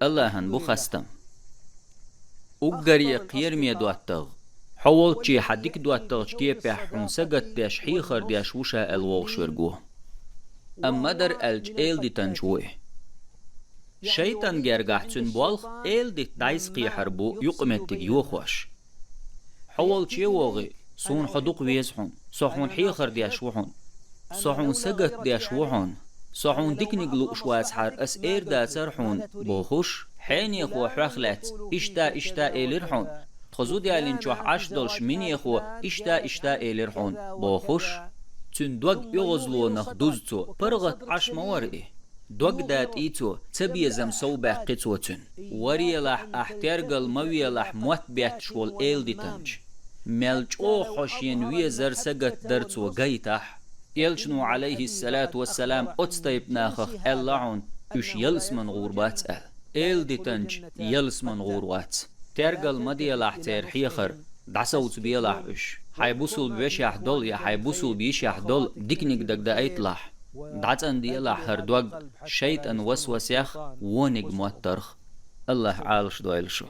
الله هن بخستم أجري قيرمي دواتغ حول جي حديك دواتغ جي بحون سجت ديش حيخر ديش وشا الوغش ورجوه أما در الج إل دي تنجوه شيطان جرجح تنبالخ إل دي دايس قي حربو يقمتك يوخوش حول جي وغي سون حدوق ويزحون صحون حيخر ديش وحون صحون سجت ديش وحون صحون ديك نقلو شواز حار أس إير دا سرحون بوخوش حين يخو حرخلات إشتا إيلرحون تخزو ديالين جوح عش دولش من يخو إشتا إيلرحون بوخوش تن دوغ يغزلو نخدوزتو برغت عش موارئي دوغ دات إيتو تبيزم صوبة قيتو تن وريلاح أحترقل مويلاح موت بيت شوال إيل دي تنج ملج أو خوشين ويزر سقت درتو غيتاح يلجنو عليه الصلاة والسلام أتستيب ناخخ اللعون إش يلسمن غوربات إل دي تنج يلسمن غوربات ترقل مديلاح ترحيخر دعسوت بيلاح إش حيبوصل بيش يحدول يا حيبوصل بيش يحدول ديكنيك دك دا ايتلاح دعتن ديلاح هردوغ شيطان وسوس يخ ونق موترخ الله عالش دويلشو